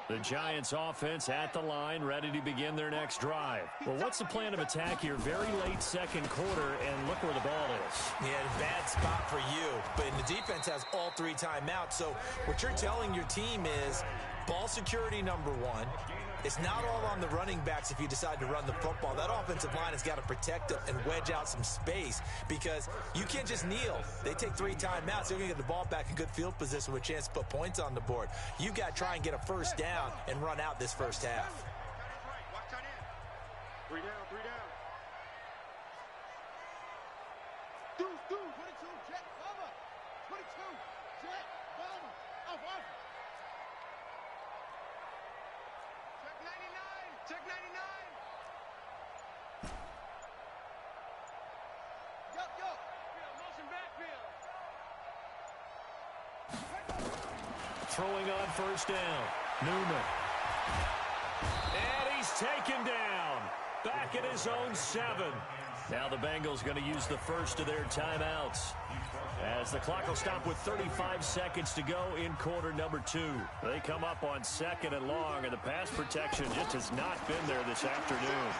The Giants offense at the line, ready to begin their next drive. Well, what's the plan of attack here? Very late second quarter, and look where the ball is. Yeah, bad spot for you. But the defense has all 3 timeouts. So what you're telling your team is ball security number 1. It's not all on the running backs if you decide to run the football. That offensive line has got to protect them and wedge out some space because you can't just kneel. They take 3 timeouts. They're going to get the ball back in good field position with a chance to put points on the board. You've got to try and get a first down and run out this first half. Watch tight end. 3 down, 3 down. Deuce, 22, jet, over. 22, jet, bomber, off. Check 99. Yo. Motion backfield. Throwing on first down. Newman. And he's taken down. Back at his own 7. Now the Bengals going to use the first of their timeouts, as the clock will stop with 35 seconds to go in quarter number 2. They come up on 2nd and long, and the pass protection just has not been there this afternoon.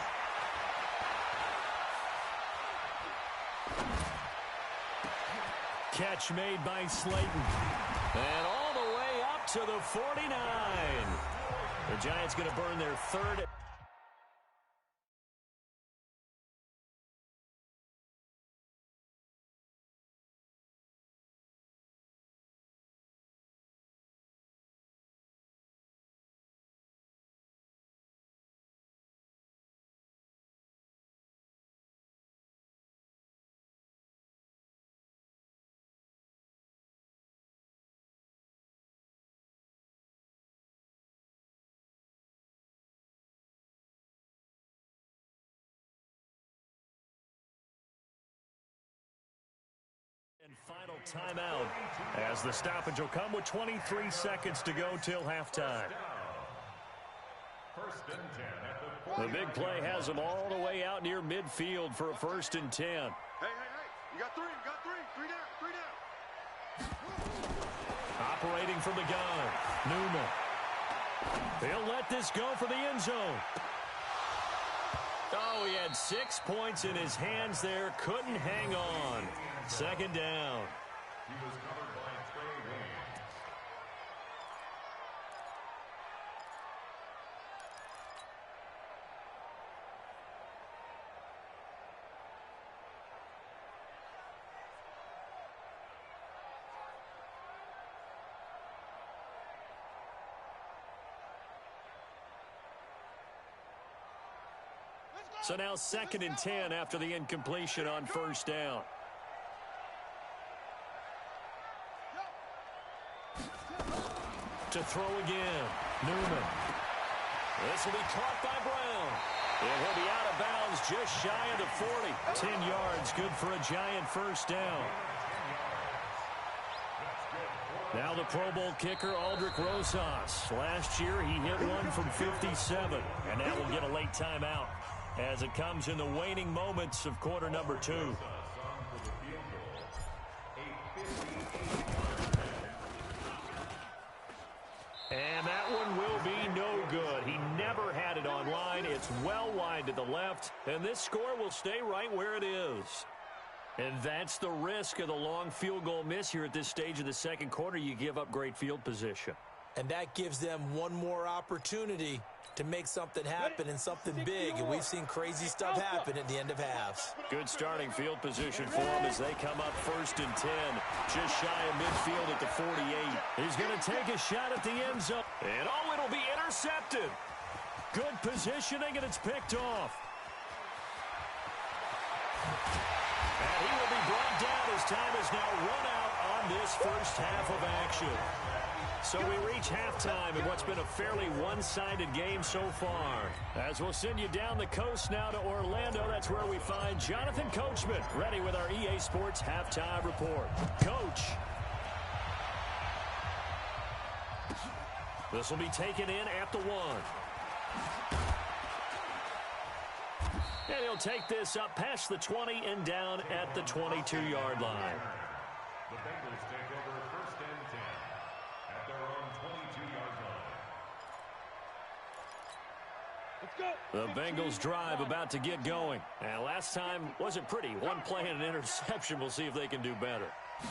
Catch made by Slayton. And all the way up to the 49. The Giants going to burn their 3rd. And final timeout as the stoppage will come with 23 seconds to go till halftime. The big play has them all the way out near midfield for a 1st and 10. Hey. You got 3 down. Operating from the gun, Newman. They'll let this go for the end zone. Oh, he had 6 points in his hands there. Couldn't hang on. 2nd down. He was covered by Trey Williams. So now 2nd and 10 after the incompletion on first down. To throw again, Newman. This will be caught by Brown. It will be out of bounds just shy of the 40. 10 yards, good for a Giant first down. Now the Pro Bowl kicker, Aldrick Rosas. Last year he hit one from 57, and that will get a late timeout as it comes in the waning moments of quarter number 2. And that one will be no good. He never had it on line. It's well wide to the left, and this score will stay right where it is. And that's the risk of the long field goal miss here at this stage of the second quarter. You give up great field position. And that gives them one more opportunity to make something happen and something big. And we've seen crazy stuff happen at the end of halves. Good starting field position for them as they come up 1st and 10. Just shy of midfield at the 48. He's going to take a shot at the end zone. And oh, it'll be intercepted. Good positioning, and it's picked off. And he will be brought down as time is now run out on this first half of action. So we reach halftime in what's been a fairly one-sided game so far. As we'll send you down the coast now to Orlando, that's where we find Jonathan Coachman, ready with our EA Sports Halftime Report. Coach. This will be taken in at the 1. And he'll take this up past the 20 and down at the 22-yard line. The Bengals take over 1st and 10 at their own 22-yard line. The Bengals drive about to get going. And last time wasn't pretty. One play and an interception. We'll see if they can do better.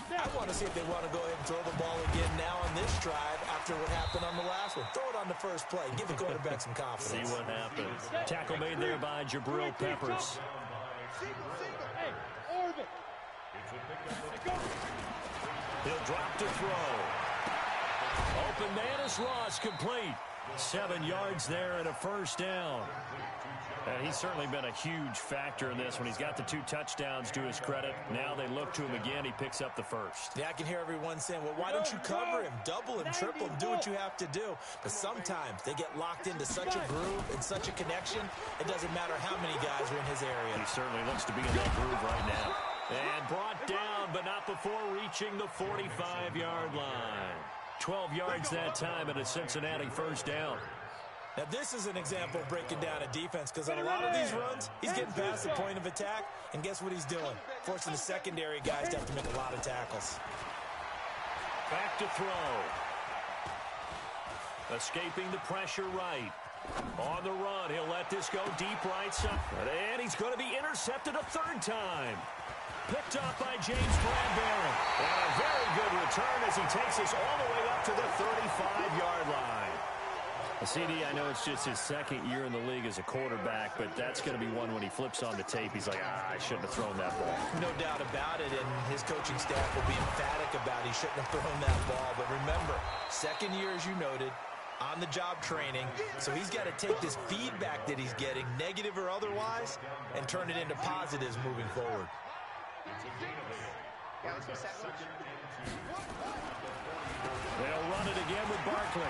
I want to see if they want to go ahead and throw the ball again now on this drive after what happened on the last one. Throw it on the first play. Give the quarterback some confidence. See what happens. Tackle made there by Jabril Peppers. He'll drop to throw. Open man is lost, complete. 7 yards there and a first down. And he's certainly been a huge factor in this when he's got the 2 touchdowns to his credit. Now they look to him again. He picks up the first. Yeah, I can hear everyone saying, well, why don't you cover him? Double him, triple him, do what you have to do. But sometimes they get locked into such a groove and such a connection, it doesn't matter how many guys are in his area. He certainly looks to be in that groove right now. And brought down, but not before reaching the 45-yard line. 12 yards that time and a Cincinnati first down. Now, this is an example of breaking down a defense because on a lot of these runs, he's getting past the point of attack, and guess what he's doing? Forcing the secondary guys to have to make a lot of tackles. Back to throw. Escaping the pressure right. On the run, he'll let this go deep right side. And he's going to be intercepted a 3rd time. Picked off by James Bradbury. And a very good return as he takes us all the way up to the 35-yard line. CD, I know it's just his 2nd year in the league as a quarterback, but that's going to be one when he flips on the tape. He's like, I shouldn't have thrown that ball. No doubt about it, and his coaching staff will be emphatic about he shouldn't have thrown that ball. But remember, 2nd year, as you noted, on-the-job training, so he's got to take this feedback that he's getting, negative or otherwise, and turn it into positives moving forward. They'll run it again with Barkley.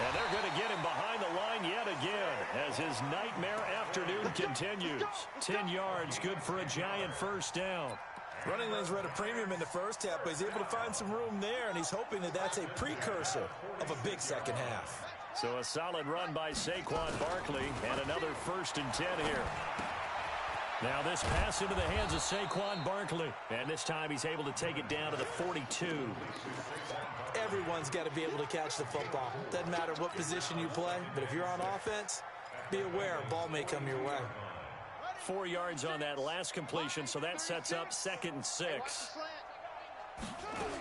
And they're going to get him behind the line yet again as his nightmare afternoon continues. 10 yards, good for a giant first down. Running lanes were at a premium in the first half, but he's able to find some room there, and he's hoping that that's a precursor of a big second half. So a solid run by Saquon Barkley, and another 1st and 10 here. Now this pass into the hands of Saquon Barkley. And this time he's able to take it down to the 42. Everyone's got to be able to catch the football. Doesn't matter what position you play, but if you're on offense, be aware a ball may come your way. 4 yards on that last completion, so that sets up 2nd and 6.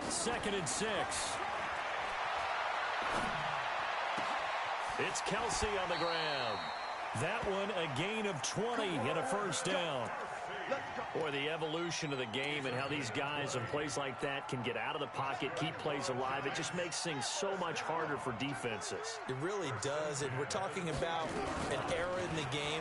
2nd and 6. It's Kelsey on the ground. That one, a gain of 20 and a first down. Boy, the evolution of the game and how these guys in plays like that can get out of the pocket, keep plays alive, it just makes things so much harder for defenses. It really does, and we're talking about an era in the game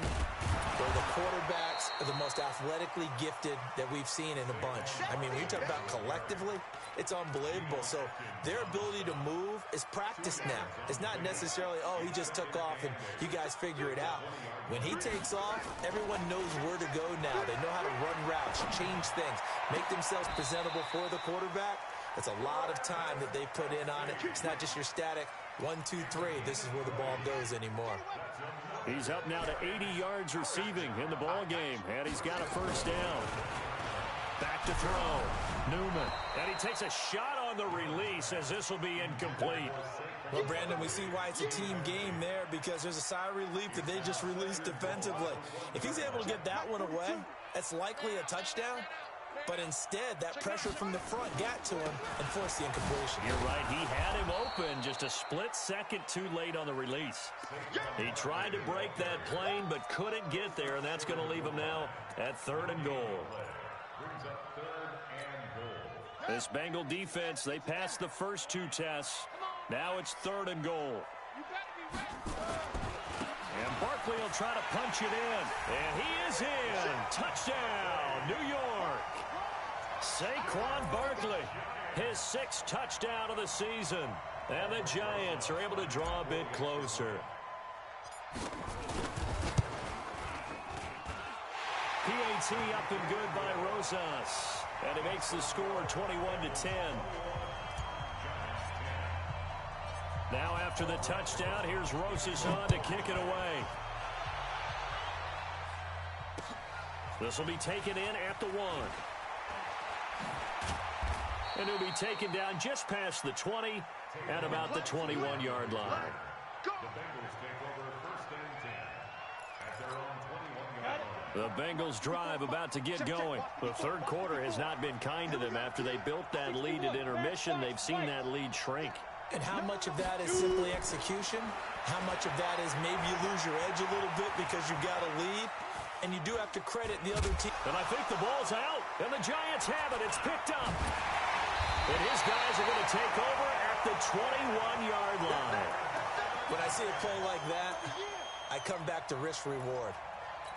where the quarterbacks are the most athletically gifted that we've seen in a bunch. I mean, when you talk about collectively, it's unbelievable. So their ability to move is practiced now. It's not necessarily, oh, he just took off and you guys figure it out. When he takes off, everyone knows where to go now. They know how to run routes, change things, make themselves presentable for the quarterback. That's a lot of time that they put in on it. It's not just your static 1, 2, 3. This is where the ball goes anymore. He's up now to 80 yards receiving in the ball game, and he's got a first down. Back to throw. Newman. And he takes a shot on the release as this will be incomplete. Well, Brandon, we see why it's a team game there because there's a sigh of relief that they just released defensively. If he's able to get that one away, that's likely a touchdown. But instead, that pressure from the front got to him and forced the incompletion. You're right. He had him open just a split second too late on the release. He tried to break that plane but couldn't get there, and that's going to leave him now at 3rd and goal. This Bengal defense, they passed the first 2 tests. Now it's 3rd and goal. And Barkley will try to punch it in. And he is in. Touchdown, New York. Saquon Barkley, his 6th touchdown of the season. And the Giants are able to draw a bit closer. PAT up and good by Rosas. And he makes the score 21-10. Now after the touchdown, here's Rosas on to kick it away. This will be taken in at the 1. And he'll be taken down just past the 20 at about the 21-yard line. Go. The Bengals take over first and 10 at their own 21-yard line. The Bengals drive about to get going. The third quarter has not been kind to them. After they built that lead at intermission, they've seen that lead shrink. And how much of that is simply execution? How much of that is maybe you lose your edge a little bit because you've got a lead? And you do have to credit the other team. And I think the ball's out. And the Giants have it. It's picked up. And his guys are going to take over at the 21-yard line. When I see a play like that, I come back to risk-reward.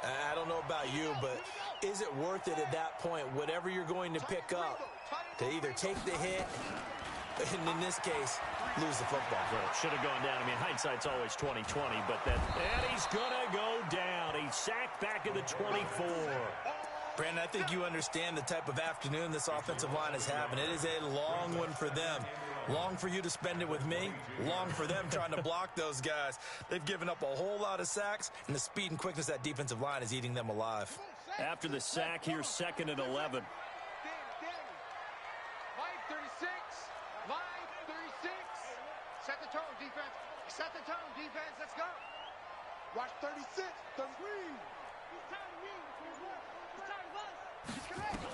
I don't know about you, but is it worth it at that point, whatever you're going to pick up, to either take the hit, and in this case, lose the football? Well, should have gone down. I mean, hindsight's always 20/20, but that... And he's going to go down. He's sacked back at the 24. Brandon, I think you understand the type of afternoon this offensive line is having. It is a long one for them. Long for you to spend it with me. Long for them trying to block those guys. They've given up a whole lot of sacks, and the speed and quickness of that defensive line is eating them alive. After the sack, here's 2nd and 11. Line 36. Line 36. Set the tone, defense. Set the tone, defense. Let's go. Watch 36. 33.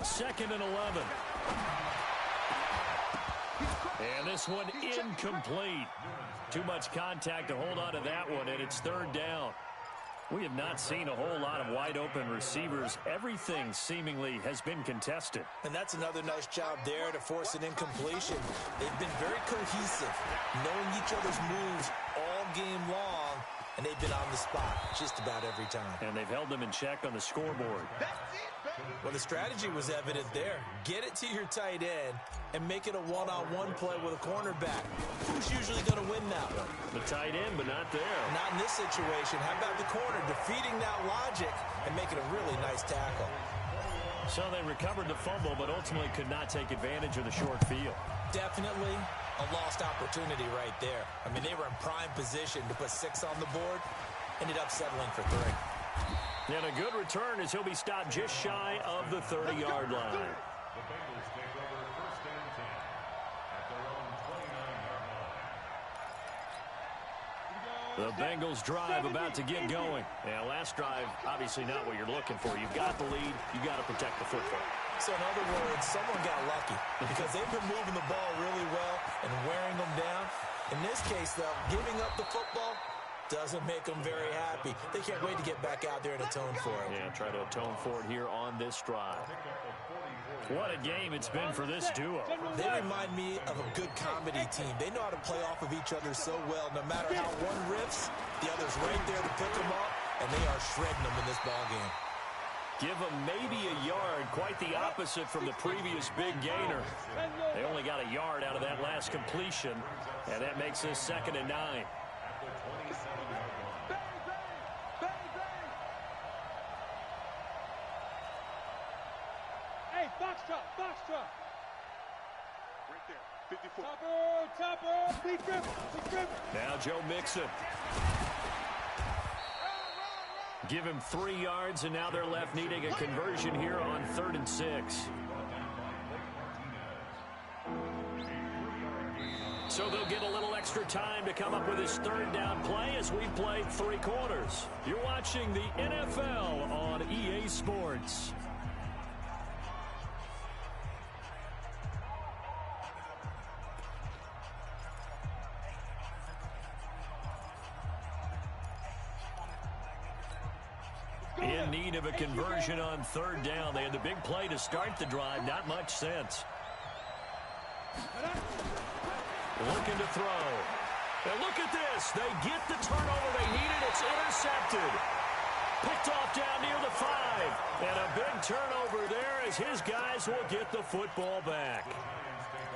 Second and 11. And this one incomplete. Too much contact to hold on to that one, and it's 3rd down. We have not seen a whole lot of wide-open receivers. Everything seemingly has been contested. And that's another nice job there to force an incompletion. They've been very cohesive, knowing each other's moves all game long, and they've been on the spot just about every time. And they've held them in check on the scoreboard. That's it, baby. Well, the strategy was evident there. Get it to your tight end and make it a one-on-one play with a cornerback. Who's usually going to win that one? The tight end, but not there. Not in this situation. How about the corner defeating that logic and making a really nice tackle? So they recovered the fumble, but ultimately could not take advantage of the short field. Definitely a lost opportunity right there. I mean, they were in prime position to put 6 on the board. Ended up settling for 3. And a good return as he'll be stopped just shy of the 30-yard line. The Bengals take over first and 10 at their own 29-yard line. The Bengals drive about to get going. Yeah, last drive, obviously not what you're looking for. You've got the lead. You've got to protect the football. So in other words, someone got lucky because they've been moving the ball really well and wearing them down. In this case, though, giving up the football doesn't make them very happy. They can't wait to get back out there and atone for it. Yeah, try to atone for it here on this drive. What a game it's been for this duo. They remind me of a good comedy team. They know how to play off of each other so well. No matter how one riffs, the other's right there to pick them up, and they are shredding them in this ball game. Give them maybe a yard, quite the opposite from the previous big gainer. They only got a yard out of that last completion, and that makes this 2nd and 9. Hey, box truck. Right there, 54. Topper, big dribble. Now Joe Mixon. Give him 3 yards, and now they're left needing a conversion here on 3rd and 6. So they'll get a little extra time to come up with his 3rd down play as we've played 3 quarters. You're watching the NFL on EA Sports. In need of a conversion on 3rd down. They had the big play to start the drive. Not much sense. Looking to throw. And look at this. They get the turnover they needed. It's intercepted. Picked off down near the 5. And a big turnover there as his guys will get the football back.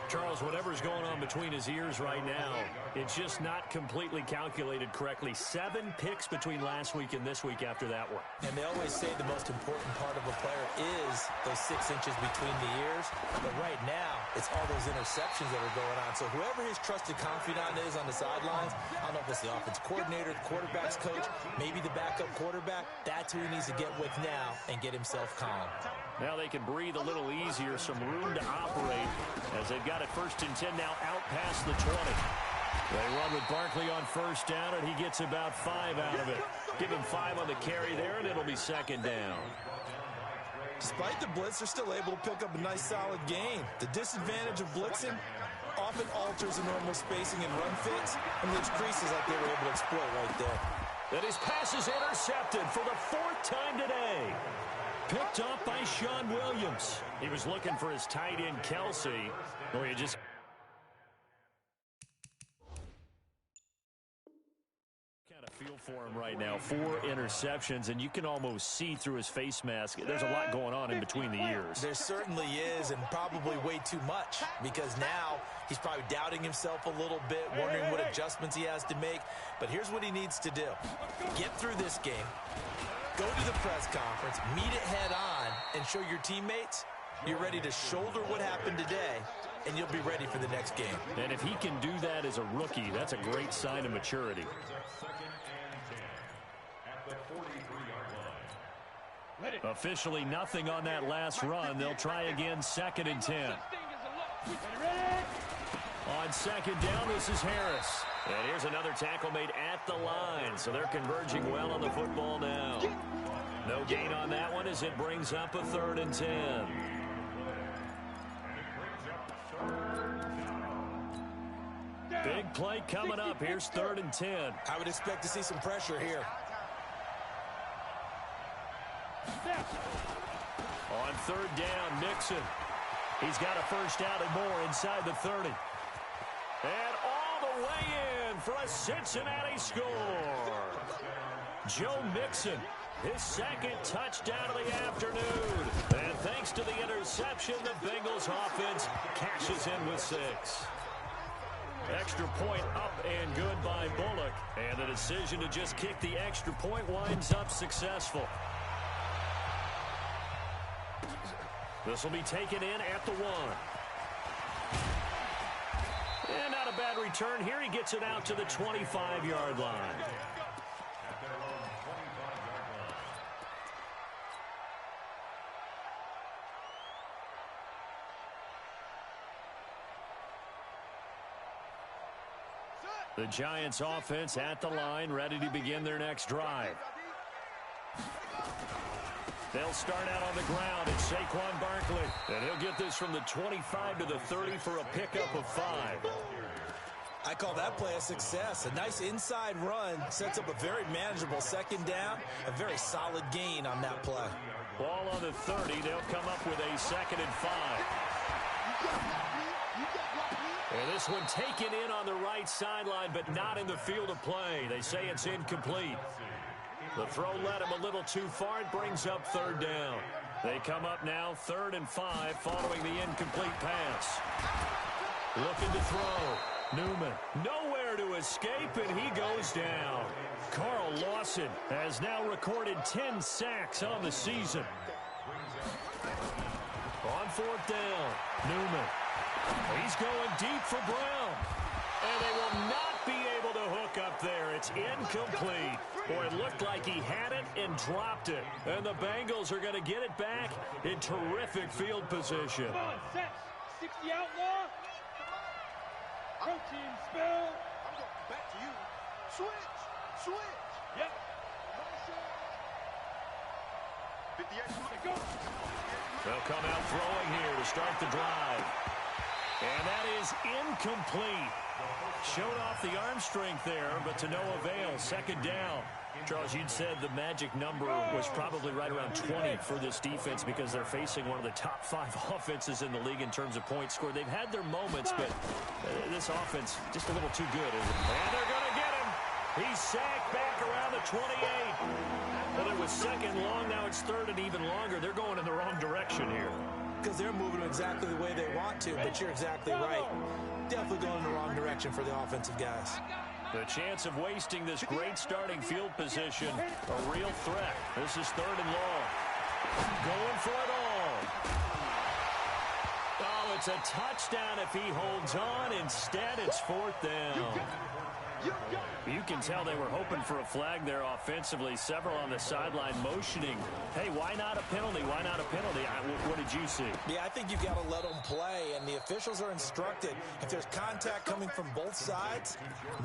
Charles, whatever's going on between his ears right now, it's just not completely calculated correctly. 7 picks between last week and this week after that one. And they always say the most important part of a player is those 6 inches between the ears. But right now, it's all those interceptions that are going on. So whoever his trusted confidant is on the sidelines, I don't know if it's the offense coordinator, the quarterback's coach, maybe the backup quarterback, that's who he needs to get with now and get himself calm. Now they can breathe a little easier, some room to operate as they've got it 1st and 10 now out past the 20. They run with Barkley on first down, and he gets about 5 out of it. Give him 5 on the carry there, and it'll be second down. Despite the blitz, they're still able to pick up a nice, solid gain. The disadvantage of blitzing often alters the normal spacing and run fits, and leaves creases like they were able to exploit right there. And his pass is intercepted for the 4th time today. Picked off by Sean Williams. He was looking for his tight end, Kelsey. Oh, he just... feel for him right now. 4 interceptions, and you can almost see through his face mask. There's a lot going on in between the ears. There certainly is, and probably way too much, because now he's probably doubting himself a little bit, wondering what adjustments he has to make. But here's what he needs to do. Get through this game, go to the press conference, meet it head on, and show your teammates you're ready to shoulder what happened today, and you'll be ready for the next game. And if he can do that as a rookie, that's a great sign of maturity. Officially nothing on that last run. They'll try again, 2nd and 10. On 2nd down, this is Harris. And here's another tackle made at the line, so they're converging well on the football now. No gain on that one as it brings up a 3rd and 10. Big play coming up. Here's 3rd and 10. I would expect to see some pressure here. On 3rd down, Nixon. He's got a first down and more inside the 30. And all the way in for a Cincinnati score. Joe Mixon, his 2nd touchdown of the afternoon. And thanks to the interception, the Bengals offense cashes in with 6. Extra point up and good by Bullock. And the decision to just kick the extra point winds up successful. This will be taken in at the 1. And not a bad return here. He gets it out to the 25-yard line. The Giants offense at the line, ready to begin their next drive. They'll start out on the ground. It's Saquon Barkley. And he'll get this from the 25 to the 30 for a pickup of 5. I call that play a success. A nice inside run sets up a very manageable 2nd down. A very solid gain on that play. Ball on the 30. They'll come up with a 2nd and 5. And this one taken in on the right sideline, but not in the field of play. They say it's incomplete. The throw led him a little too far. It brings up 3rd down. They come up now 3rd and 5 following the incomplete pass. Looking to throw. Newman nowhere to escape, and he goes down. Carl Lawson has now recorded 10 sacks on the season. On 4th down, Newman. He's going deep for Brown. And they will not be able to hook up there. It's incomplete. Boy, it looked like he had it and dropped it. And the Bengals are going to get it back in terrific field position. Come on, set. 60 outlaw. Protein spill. I'm going back to you. Switch. Yep. 58. Go. They'll come out throwing here to start the drive. And that is incomplete. Showed off the arm strength there, but to no avail. 2nd down. Charles, you'd said the magic number was probably right around 20 for this defense because they're facing one of the top 5 offenses in the league in terms of points scored. They've had their moments, but this offense just a little too good, isn't it? And they're going to get him. He's sacked back around the 28. Well, it was 2nd long. Now it's 3rd and even longer. They're going in the wrong direction here. Because they're moving exactly the way they want to, but you're exactly right. Definitely going in the wrong direction for the offensive guys. The chance of wasting this great starting field position, a real threat. This is 3rd and long. Going for it all. Oh, it's a touchdown if he holds on. Instead, it's 4th down. You can tell they were hoping for a flag there offensively. Several on the sideline motioning, hey, why not a penalty? Why not a penalty? What did you see? Yeah, I think you've got to let them play, and the officials are instructed. If there's contact coming from both sides,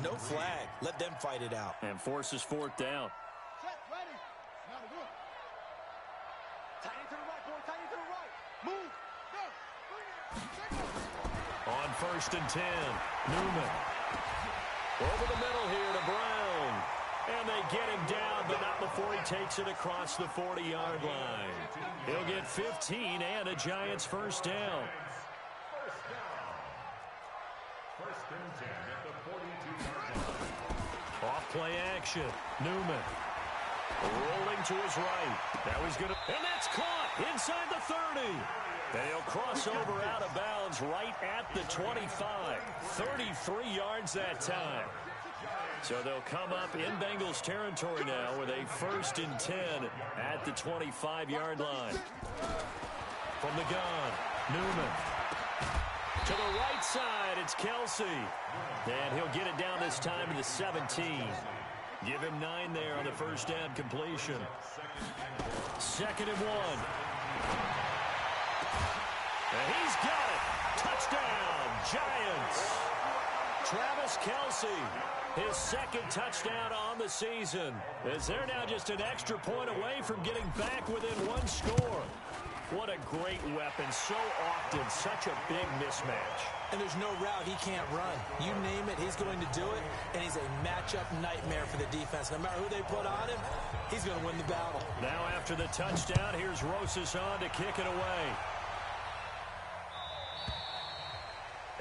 no flag. Let them fight it out. And forces fourth down. Set, ready. Now to work. Tight end to the right, boy. Tight end to the right. Move. Go. Bring it. On 1st and 10, Newman. Over the middle here to Brown. And they get him down, but not before he takes it across the 40-yard line. He'll get 15 and a Giants first down. First and 10 at the 42-yard line. Off play action. Newman. Rolling to his right. Now he's going to... And that's caught inside the 30. And he'll cross over out of bounds right at the 25. 33 yards that time. So they'll come up in Bengals territory now with a 1st and 10 at the 25-yard line. From the gun, Newman. To the right side, it's Kelsey. And he'll get it down this time to the 17. Give him 9 there on the first down completion. 2nd and 1. And he's got it. Touchdown, Giants. Travis Kelsey, his 2nd touchdown on the season, as they're now just an extra point away from getting back within 1 score. What a great weapon. So often, such a big mismatch. And there's no route he can't run. You name it, he's going to do it, and he's a matchup nightmare for the defense. No matter who they put on him, he's going to win the battle. Now after the touchdown, here's Rosas on to kick it away.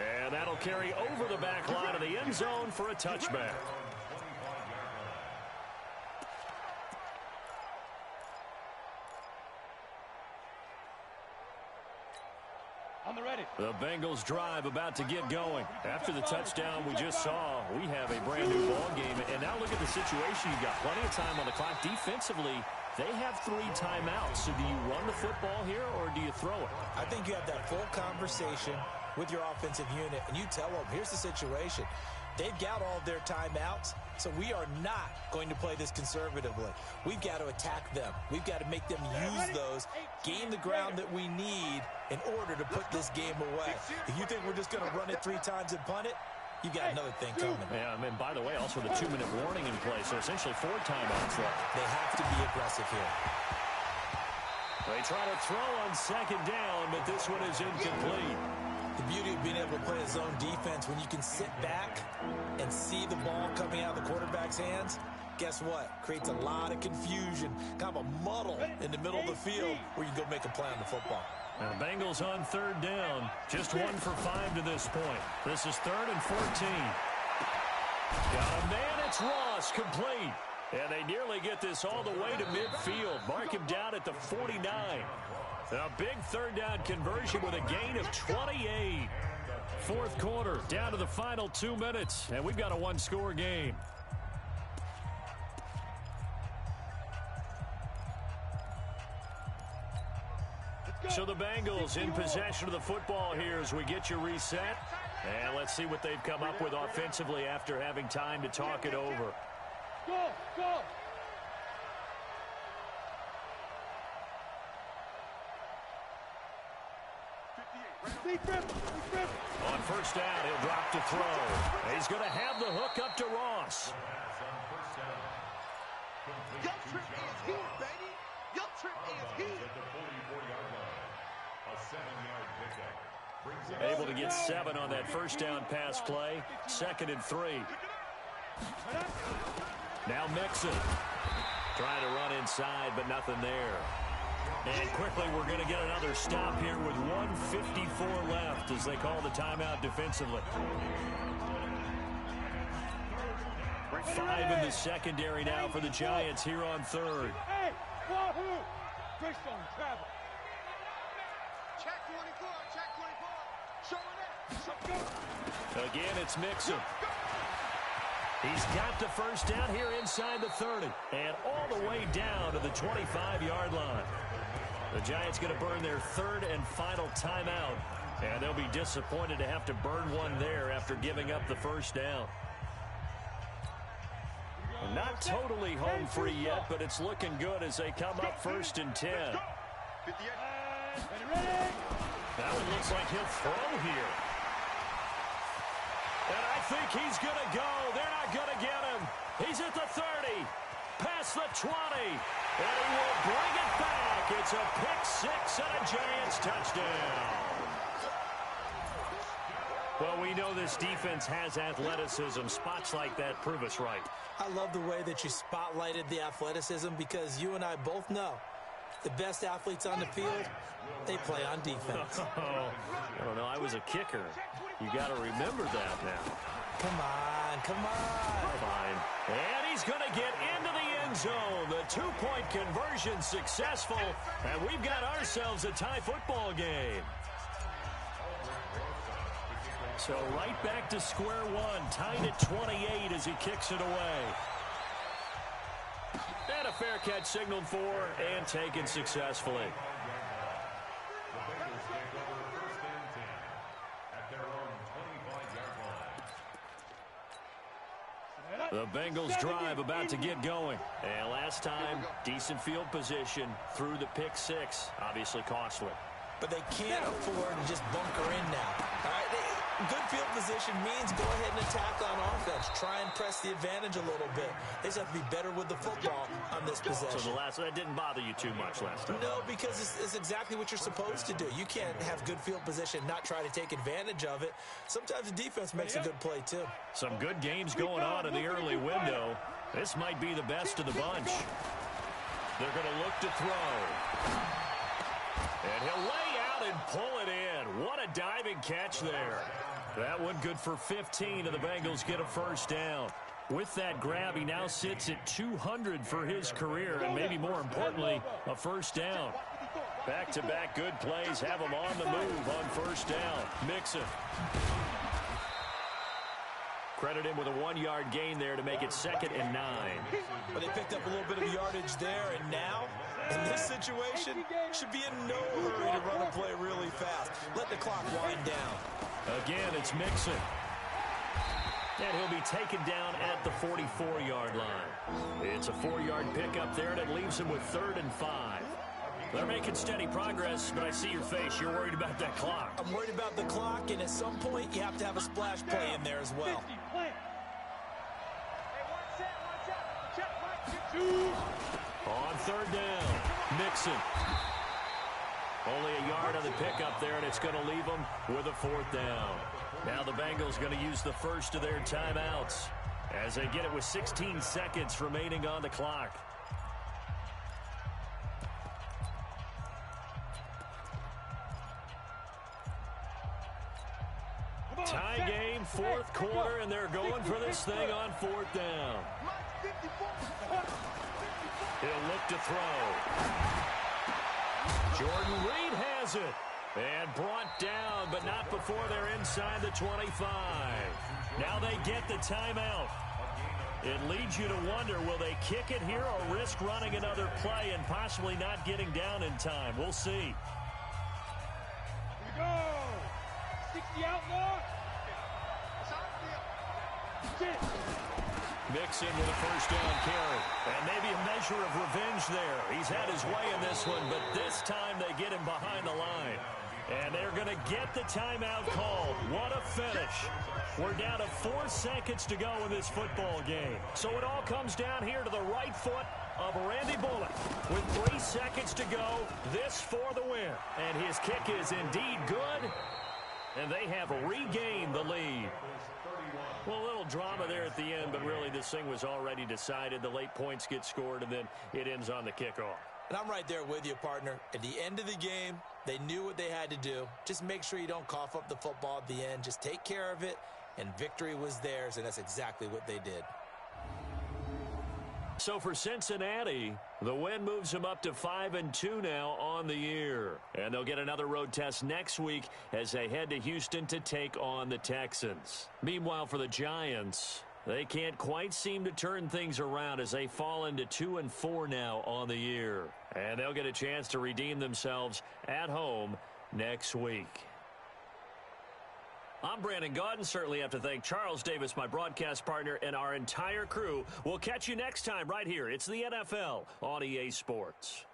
And that'll carry over the back line of the end zone for a touchback. On the ready. The Bengals drive about to get going. After the touchdown we just saw, we have a brand new ball game. And now look at the situation. You've got plenty of time on the clock. Defensively, they have 3 timeouts. So do you run the football here or do you throw it? I think you have that full conversation with your offensive unit, and you tell them, here's the situation. They've got all of their timeouts, so we are not going to play this conservatively. We've got to attack them. We've got to make them use those, gain the ground that we need in order to put this game away. If you think we're just going to run it 3 times and punt it, you've got another thing coming. Yeah, and by the way, also the 2-minute warning in place, so essentially 4 timeouts left. They have to be aggressive here. They try to throw on 2nd down, but this one is incomplete. The beauty of being able to play a zone defense, when you can sit back and see the ball coming out of the quarterback's hands, guess what? Creates a lot of confusion, kind of a muddle in the middle of the field where you can go make a play on the football. Now, Bengals on 3rd down, just 1 for 5 to this point. This is 3rd and 14. Got a man, it's Ross, complete. And they nearly get this all the way to midfield. Mark him down at the 49. A big 3rd down conversion with a gain of 28. 4th quarter, down to the final 2 minutes, and we've got a 1-score game. So the Bengals in possession of the football here as we get you reset. And let's see what they've come up with offensively after having time to talk it over. Go, go. On 1st down, he'll drop to throw. He's going to have the hook up to Ross. Your trip is here, baby. Your trip is here. Able to get 7 on that 1st down pass play. 2nd and 3. Now Mixon. Trying to run inside, but nothing there. And quickly, we're going to get another stop here with 1:54 left as they call the timeout defensively. 5 in the secondary now for the Giants here on 3rd. Hey, Wahoo! Great stone, travel. Check 24, check 24. Showing it. Again, it's Mixon. He's got the 1st down here inside the 30 and all the way down to the 25-yard line. The Giants going to burn their 3rd and final timeout, and they'll be disappointed to have to burn one there after giving up the 1st down. Not totally home free yet, but it's looking good as they come up 1st and 10. That one looks like he'll throw here. And I think he's going to go. They're not going to get him. He's at the 30, past the 20, and he will bring it back. It's a pick-6 and a Giants touchdown. Well, we know this defense has athleticism. Spots like that prove us right. I love the way that you spotlighted the athleticism because you and I both know the best athletes on the field, they play on defense. I don't know. I was a kicker. You got to remember that now. Come on, come on. Fine. And he's going to get into the end zone. The two-point conversion successful, and we've got ourselves a tie football game. So right back to square one, tied at 28 as he kicks it away. And a fair catch signaled for and taken successfully. The Bengals drive about to get going. And last time, decent field position through the pick-6. Obviously costly. But they can't afford to just bunker in now. All right, good field position means go ahead and attack on offense. Try and press the advantage a little bit. They just have to be better with the football on this possession. So that didn't bother you too much last time? No, because it's exactly what you're supposed to do. You can't have good field position and not try to take advantage of it. Sometimes the defense makes a good play, too. Some good games going on in the early window. This might be the best of the bunch. They're going to look to throw. And he'll lay out and pull it in. What a diving catch there. That one good for 15, and the Bengals get a first down. With that grab, he now sits at 200 for his career, and maybe more importantly, a first down. Back-to-back good plays have him on the move on first down. Mixon. Credit him with a 1-yard gain there to make it 2nd and 9. But they picked up a little bit of yardage there, and now, in this situation, should be in no hurry to run a play really fast. Let the clock wind down. Again, it's Mixon. And he'll be taken down at the 44-yard line. It's a 4-yard pickup there, and it leaves him with 3rd and 5. They're making steady progress, but I see your face. You're worried about that clock. I'm worried about the clock, and at some point, you have to have a splash play in there as well. On 3rd down, Mixon. Only a yard on the pickup there, and it's going to leave them with a 4th down. Now the Bengals going to use the first of their timeouts as they get it with 16 seconds remaining on the clock. Tie game, 4th quarter, and they're going for this thing on 4th down. He'll look to throw. Jordan Reed has it. And brought down, but not before they're inside the 25. Now they get the timeout. It leads you to wonder, will they kick it here or risk running another play and possibly not getting down in time? We'll see. Here we go. 60 out more. Mixon with a first down carry. And maybe a measure of revenge there. He's had his way in this one, but this time they get him behind the line. And they're going to get the timeout called. What a finish. We're down to 4 seconds to go in this football game. So it all comes down here to the right foot of Randy Bullock. With 3 seconds to go, this for the win. And his kick is indeed good. And they have regained the lead. Well, a little drama there at the end, but really this thing was already decided. The late points get scored, and then it ends on the kickoff. And I'm right there with you, partner. At the end of the game, they knew what they had to do. Just make sure you don't cough up the football at the end. Just take care of it, and victory was theirs, and that's exactly what they did. So for Cincinnati, the win moves them up to 5-2 now on the year. And they'll get another road test next week as they head to Houston to take on the Texans. Meanwhile, for the Giants, they can't quite seem to turn things around as they fall into 2-4 now on the year. And they'll get a chance to redeem themselves at home next week. I'm Brandon Gaudin. Certainly have to thank Charles Davis, my broadcast partner, and our entire crew. We'll catch you next time right here. It's the NFL on EA Sports.